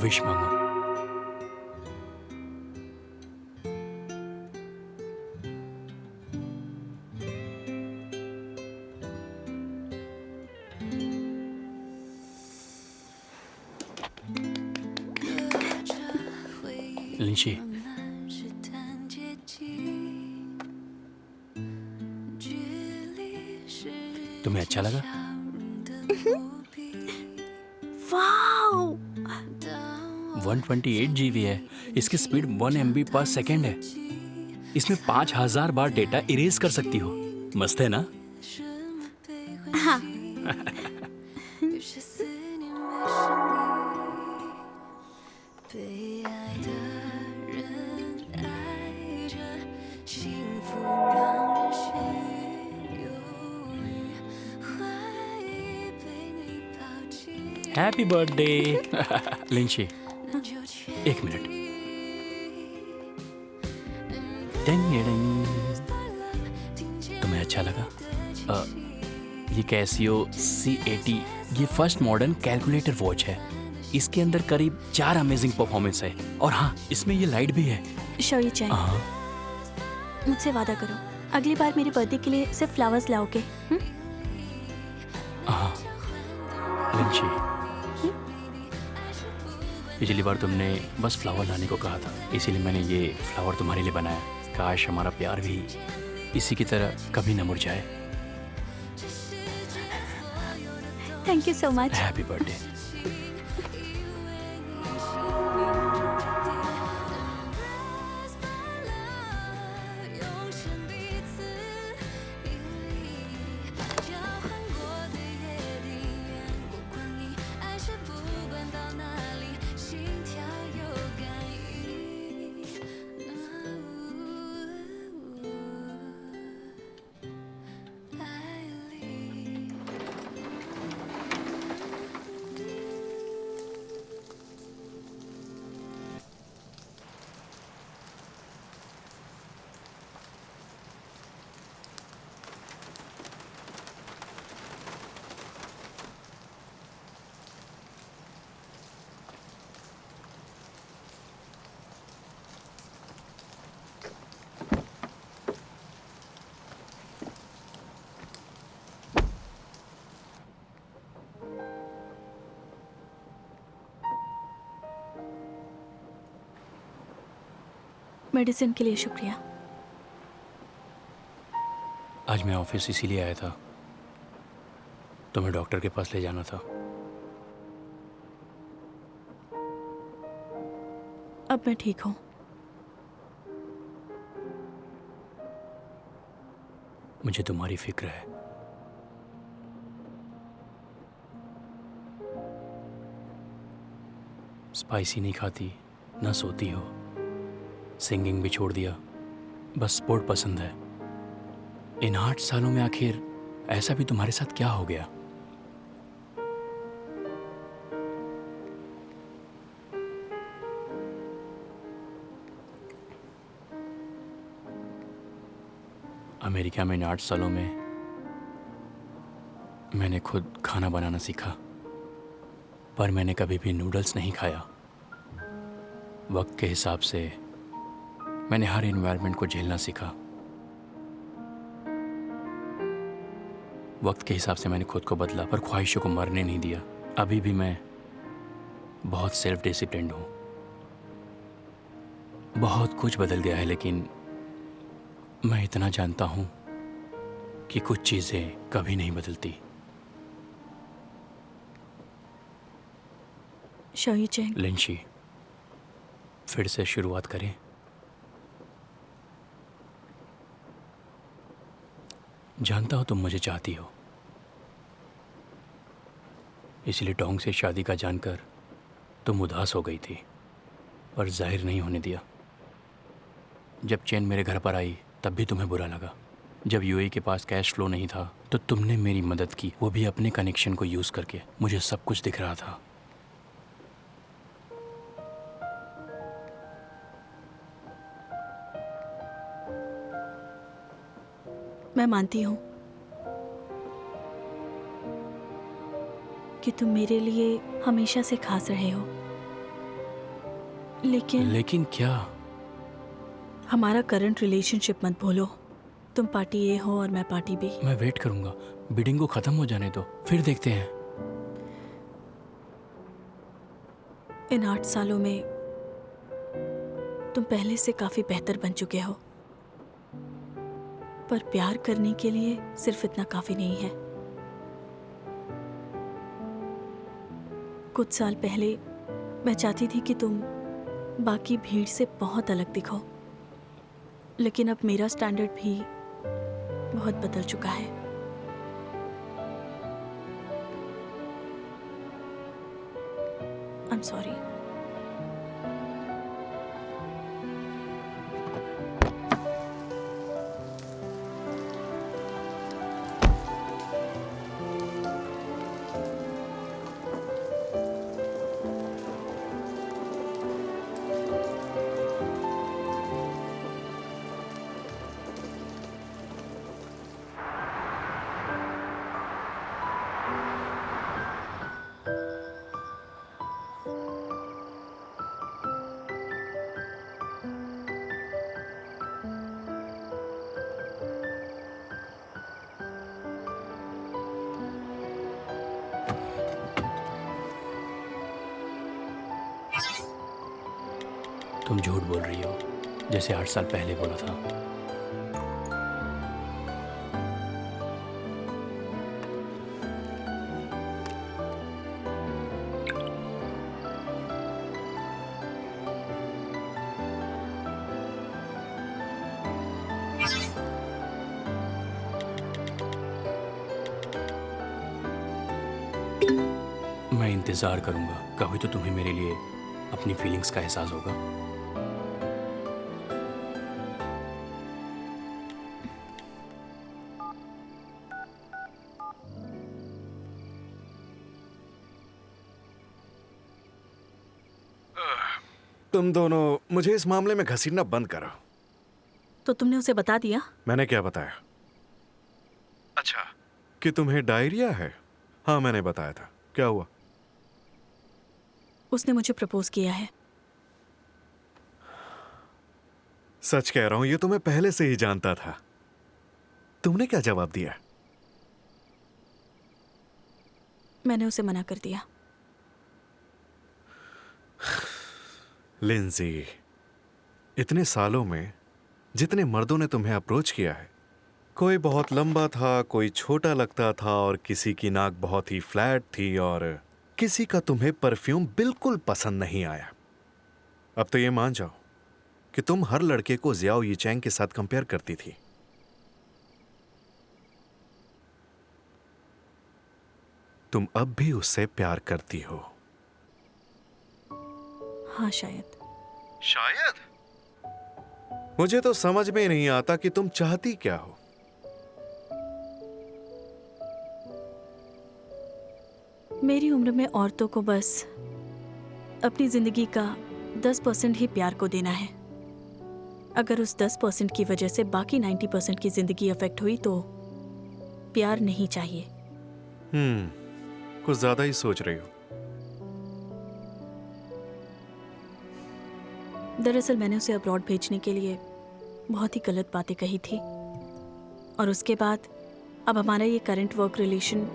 Wish मांगो। लिंशी, तुम्हें अच्छा लगा? वाओ! 128 GB है। इसकी स्पीड 1 MB पर सेकेंड है। इसमें 5000 बार डेटा इरेज कर सकती हो। मस्त है ना? हाँ। हैप्पी बर्थडे लिंशी। एक मिनट। तुम्हें अच्छा लगा? ये कैसियो C80 ये फर्स्ट मॉडर्न कैलकुलेटर वॉच है। इसके अंदर करीब 4 अमेजिंग परफॉर्मेंस है। और हाँ, इसमें ये लाइट भी है। शौर्य चैन, हाँ, मुझसे वादा करो, अगली बार मेरे बर्थडे के लिए सिर्फ फ्लावर्स लाओगे। हाँ लिंची, पिछली बार तुमने बस फ्लावर लाने को कहा था, इसीलिए मैंने ये फ्लावर तुम्हारे लिए बनाया। काश हमारा प्यार भी इसी की तरह कभी न मुरझाए। Thank you so much. Happy birthday. Medicine के लिए शुक्रिया। आज मैं ऑफिस इसीलिए आया था, तुम्हें डॉक्टर के पास ले जाना था। अब मैं ठीक हूँ। मुझे तुम्हारी फिक्र है। स्पाइसी नहीं खाती, ना सोती हो, सिंगिंग भी छोड़ दिया, बस स्पोर्ट पसंद है। इन 8 सालों में आखिर ऐसा भी तुम्हारे साथ क्या हो गया? अमेरिका में इन 8 सालों में मैंने खुद खाना बनाना सीखा, पर मैंने कभी भी नूडल्स नहीं खाया। वक्त के हिसाब से मैंने हर एनवायरनमेंट को झेलना सीखा। वक्त के हिसाब से मैंने खुद को बदला, पर ख्वाहिशों को मरने नहीं दिया। अभी भी मैं बहुत सेल्फ डिसिप्लिन्ड हूँ। बहुत कुछ बदल गया है, लेकिन मैं इतना जानता हूँ कि कुछ चीज़ें कभी नहीं बदलती। शौर्य चैन, लिंशी, फिर से शुरुआत करें। जानता हो तुम मुझे चाहती हो, इसलिए टोंग से शादी का जानकर तुम उदास हो गई थी, पर जाहिर नहीं होने दिया। जब चैन मेरे घर पर आई तब भी तुम्हें बुरा लगा। जब यूएई के पास कैश फ्लो नहीं था तो तुमने मेरी मदद की, वो भी अपने कनेक्शन को यूज़ करके। मुझे सब कुछ दिख रहा था। मैं मानती हूँ कि तुम मेरे लिए हमेशा से खास रहे हो, लेकिन लेकिन क्या? हमारा करंट रिलेशनशिप मत भूलो। तुम पार्टी ए हो और मैं पार्टी बी। मैं वेट करूंगा, बिडिंग को खत्म हो जाने दो, फिर देखते हैं। इन 8 सालों में तुम पहले से काफी बेहतर बन चुके हो, पर प्यार करने के लिए सिर्फ इतना काफी नहीं है। कुछ साल पहले मैं चाहती थी कि तुम बाकी भीड़ से बहुत अलग दिखो, लेकिन अब मेरा स्टैंडर्ड भी बहुत बदल चुका है। I am sorry. तुम झूठ बोल रही हो, जैसे 8 साल पहले बोला था। मैं इंतज़ार करूंगा, कभी तो तुम्हें मेरे लिए अपनी फीलिंग्स का एहसास होगा। तुम दोनों मुझे इस मामले में घसीटना बंद करो। तो तुमने उसे बता दिया? मैंने क्या बताया? अच्छा, कि तुम्हें डायरिया है? हाँ, मैंने बताया था। क्या हुआ? उसने मुझे प्रपोज किया है। सच कह रहा हूं, ये तो मैं पहले से ही जानता था। तुमने क्या जवाब दिया? मैंने उसे मना कर दिया। लिंजी, इतने सालों में जितने मर्दों ने तुम्हें अप्रोच किया है, कोई बहुत लंबा था, कोई छोटा लगता था, और किसी की नाक बहुत ही फ्लैट थी, और किसी का तुम्हें परफ्यूम बिल्कुल पसंद नहीं आया। अब तो ये मान जाओ कि तुम हर लड़के को जियाओ यीचैंग के साथ कंपेयर करती थी। तुम अब भी उससे प्यार करती हो। हाँ, शायद। शायद? मुझे तो समझ में नहीं आता कि तुम चाहती क्या हो। मेरी उम्र में औरतों को बस अपनी जिंदगी का 10% ही प्यार को देना है। अगर उस 10% की वजह से बाकी 90% की जिंदगी अफेक्ट हुई तो प्यार नहीं चाहिए। कुछ ज्यादा ही सोच रही हो। दरअसल मैंने उसे अब्रॉड भेजने के लिए बहुत ही गलत बातें कही थी, और उसके बाद अब हमारा ये करंट वर्क रिलेशन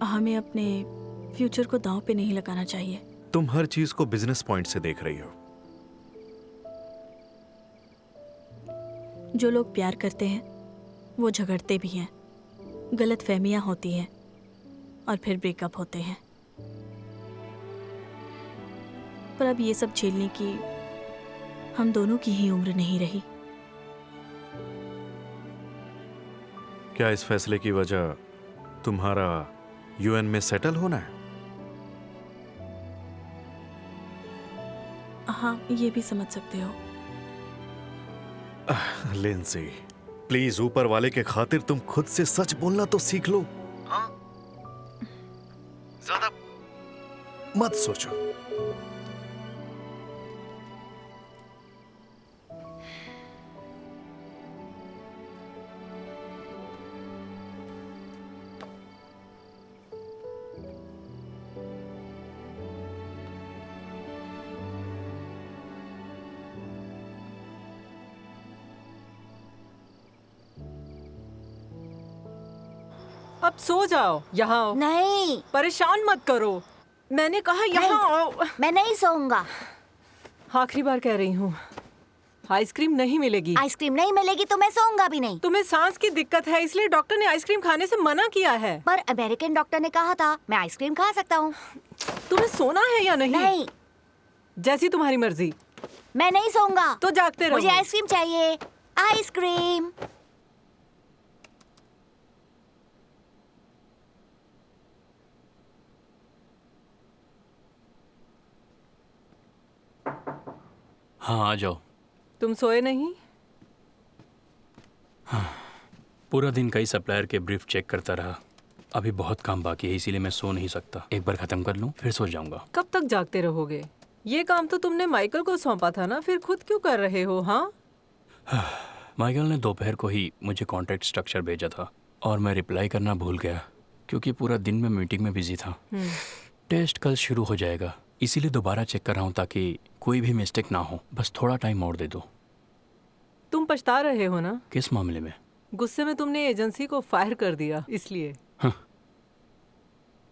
हमें अपने फ्यूचर को दांव पे नहीं लगाना चाहिए। तुम हर चीज को बिजनेस पॉइंट से देख रही हो। जो लोग प्यार करते हैं वो झगड़ते भी हैं, गलत फहमियाँ होती हैं और फिर ब्रेकअप होते हैं। पर अब ये सब झेलने की हम दोनों की ही उम्र नहीं रही। क्या इस फैसले की वजह तुम्हारा यूएन में सेटल होना है? हाँ, ये भी समझ सकते हो। लिंसी, प्लीज ऊपर वाले के खातिर तुम खुद से सच बोलना तो सीख लो। हाँ? ज्यादा मत सोचो। अब सो जाओ। यहाँ आओ। नहीं, परेशान मत करो। मैंने कहा यहाँ आओ। मैं नहीं सोऊंगा। आखिरी बार कह रही हूँ, आइसक्रीम नहीं मिलेगी। आइसक्रीम नहीं मिलेगी तो मैं सोऊंगा भी नहीं। तुम्हें सांस की दिक्कत है, इसलिए डॉक्टर ने आइसक्रीम खाने से मना किया है। पर अमेरिकन डॉक्टर ने कहा था मैं आइसक्रीम खा सकता हूँ। तुम्हें सोना है या नहीं? नहीं, जैसी तुम्हारी मर्जी। मैं नहीं सोऊंगा। तो जागते रहो। मुझे आइसक्रीम चाहिए, आइसक्रीम। हाँ, आ जाओ। तुम सोए नहीं? पूरा दिन कई सप्लायर के ब्रीफ चेक करता रहा। अभी बहुत काम बाकी है, इसीलिए मैं सो नहीं सकता। एक बार ख़त्म कर लूँ, फिर सो जाऊंगा। कब तक जागते रहोगे? ये काम तो तुमने माइकल को सौंपा था ना, फिर खुद क्यों कर रहे हो? हाँ, माइकल ने दोपहर को ही मुझे कॉन्ट्रैक्ट स्ट्रक्चर भेजा था और मैं रिप्लाई करना भूल गया क्योंकि पूरा दिन मैं मीटिंग में बिजी था। टेस्ट कल शुरू हो जाएगा, इसीलिए दोबारा चेक कर रहा हूँ ताकि कोई भी मिस्टेक ना हो। बस थोड़ा टाइम और दे दो। तुम पछता रहे हो ना? किस मामले में? गुस्से में तुमने एजेंसी को फायर कर दिया, इसलिए।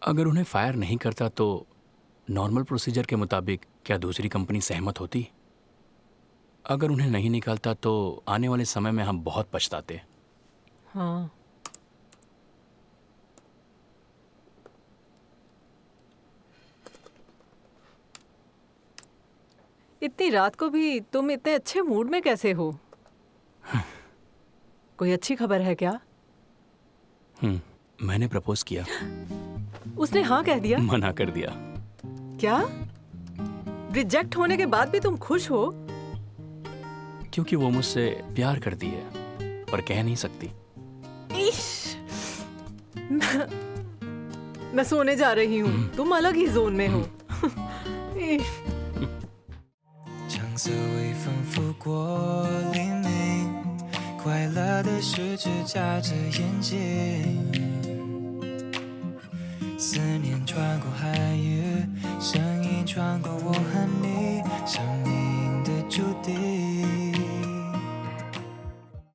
अगर उन्हें फायर नहीं करता तो नॉर्मल प्रोसीजर के मुताबिक क्या दूसरी कंपनी सहमत होती? अगर उन्हें नहीं निकालता तो आने वाले समय में हम बहुत पछताते। हाँ, इतनी रात को भी तुम इतने अच्छे मूड में कैसे हो? कोई अच्छी खबर है क्या? मैंने प्रपोज किया। उसने हाँ कह दिया? मना कर दिया। क्या? रिजेक्ट होने के बाद भी तुम खुश हो? क्योंकि वो मुझसे प्यार करती है पर कह नहीं सकती। इश! मैं सोने जा रही हूँ, तुम अलग ही जोन में हो। इश! 橙色微风拂过黎明，快乐的事只眨着眼睛。思念穿过海域，声音穿过我和你，生命的注定。